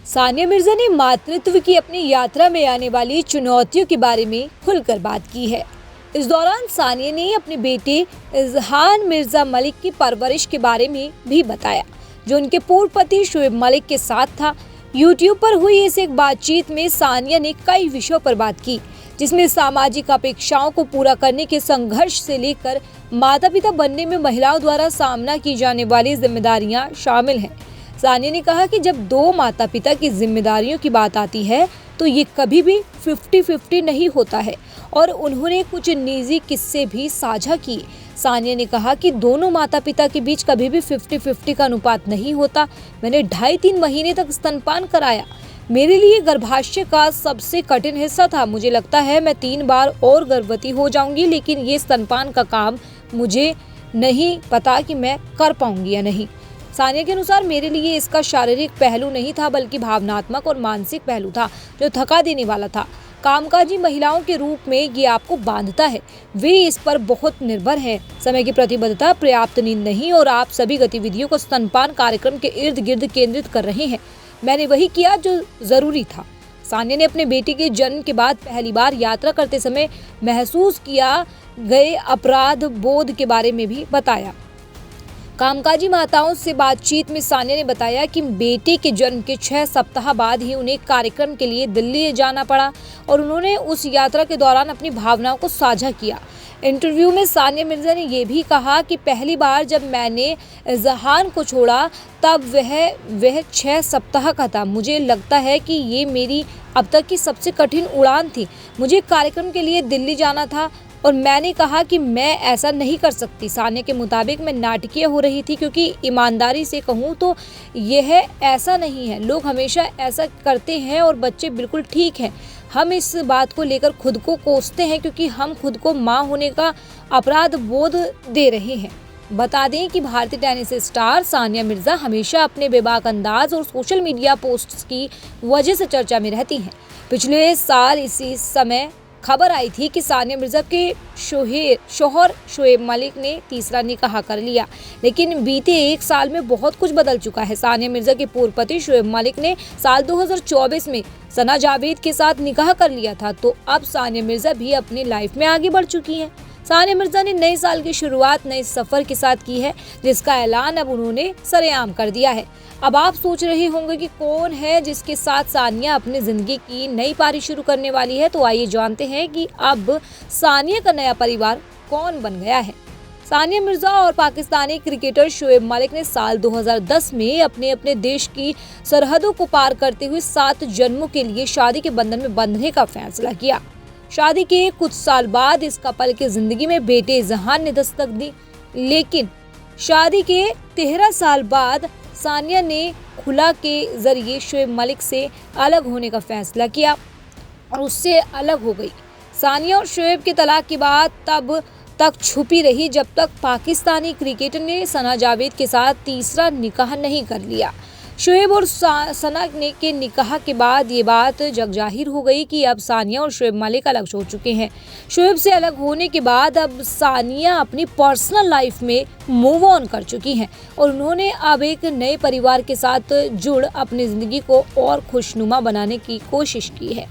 सानिया मिर्जा ने मातृत्व की अपनी यात्रा में आने वाली चुनौतियों के बारे में खुलकर बात की है। इस दौरान सानिया ने अपने बेटे इजहान मिर्जा मलिक की परवरिश के बारे में भी बताया, जो उनके पूर्व पति शोएब मलिक के साथ था। यूट्यूब पर हुई इस एक बातचीत में सानिया ने कई विषयों पर बात की, जिसमें सामाजिक अपेक्षाओं को पूरा करने के संघर्ष से लेकर माता पिता बनने में महिलाओं द्वारा सामना की जाने वाली जिम्मेदारियां शामिल हैं। सानिया ने कहा कि जब दो माता पिता की जिम्मेदारियों की बात आती है तो ये कभी भी 50-50 नहीं होता है, और उन्होंने कुछ निजी किस्से भी साझा किए। सानिया ने कहा कि दोनों माता पिता के बीच कभी भी 50-50 का अनुपात नहीं होता। मैंने 2.5-3 महीने तक स्तनपान कराया। मेरे लिए गर्भाशय का सबसे कठिन हिस्सा था। मुझे लगता है मैं 3 बार और गर्भवती हो जाऊंगी, लेकिन ये स्तनपान का काम मुझे नहीं पता कि मैं कर पाऊंगी या नहीं। सानिया के अनुसार मेरे लिए इसका शारीरिक पहलू नहीं था, बल्कि भावनात्मक और मानसिक पहलू था, जो थका देने वाला था। कामकाजी महिलाओं के रूप में ये आपको बांधता है। वे इस पर बहुत निर्भर हैं। समय की प्रतिबद्धता, पर्याप्त नींद नहीं, और आप सभी गतिविधियों को स्तनपान कार्यक्रम के इर्द गिर्द केंद्रित कर रहे हैं। मैंने वही किया जो जरूरी था। सानिया ने अपने बेटे के जन्म के बाद पहली बार यात्रा करते समय महसूस किया गए अपराध बोध के बारे में भी बताया। कामकाजी माताओं से बातचीत में सानिया ने बताया कि बेटे के जन्म के 6 सप्ताह बाद ही उन्हें कार्यक्रम के लिए दिल्ली जाना पड़ा, और उन्होंने उस यात्रा के दौरान अपनी भावनाओं को साझा किया। इंटरव्यू में सानिया मिर्जा ने यह भी कहा कि पहली बार जब मैंने इजहान को छोड़ा तब वह 6 सप्ताह का था। मुझे लगता है कि ये मेरी अब तक की सबसे कठिन उड़ान थी। मुझे कार्यक्रम के लिए दिल्ली जाना था और मैंने कहा कि मैं ऐसा नहीं कर सकती। सानिया के मुताबिक मैं नाटकीय हो रही थी, क्योंकि ईमानदारी से कहूँ तो यह ऐसा नहीं है। लोग हमेशा ऐसा करते हैं और बच्चे बिल्कुल ठीक हैं। हम इस बात को लेकर खुद को कोसते हैं, क्योंकि हम खुद को माँ होने का अपराध बोध दे रहे हैं। बता दें कि भारतीय टेनिस स्टार सानिया मिर्जा हमेशा अपने बेबाक अंदाज और सोशल मीडिया पोस्ट्स की वजह से चर्चा में रहती हैं। पिछले साल इसी समय खबर आई थी कि सानिया मिर्जा के शौहर शोएब मलिक ने तीसरा निकाह कर लिया, लेकिन बीते 1 साल में बहुत कुछ बदल चुका है। सानिया मिर्जा के पूर्व पति शोएब मलिक ने साल 2024 में सना जावेद के साथ निकाह कर लिया था, तो अब सानिया मिर्जा भी अपनी लाइफ में आगे बढ़ चुकी हैं। सानिया मिर्जा ने नए साल की शुरुआत नए सफर के साथ की है, जिसका ऐलान अब उन्होंने सरेआम कर दिया है। अब आप सोच रहे होंगे कि कौन है जिसके साथ सानिया अपनी जिंदगी की नई पारी शुरू करने वाली है, तो आइए जानते हैं कि अब सानिया का नया परिवार कौन बन गया है। सानिया मिर्जा और पाकिस्तानी क्रिकेटर शोएब मलिक ने साल 2010 में अपने देश की सरहदों को पार करते हुए 7 जन्मों के लिए शादी के बंधन में बंधने का फैसला किया। शादी के कुछ साल बाद इस कपल की जिंदगी में बेटे इजहान ने दस्तक दी, लेकिन शादी के 13 साल बाद सानिया ने खुला के जरिए शोएब मलिक से अलग होने का फैसला किया और उससे अलग हो गई। सानिया और शोएब के तलाक के बाद तब तक छुपी रही जब तक पाकिस्तानी क्रिकेटर ने सना जावेद के साथ तीसरा निकाह नहीं कर लिया। शोएब और सना के निकाह के बाद ये बात जगजाहिर हो गई कि अब सानिया और शोएब मलिक अलग हो चुके हैं। शोएब से अलग होने के बाद अब सानिया अपनी पर्सनल लाइफ में मूव ऑन कर चुकी हैं, और उन्होंने अब एक नए परिवार के साथ जुड़ अपनी ज़िंदगी को और खुशनुमा बनाने की कोशिश की है।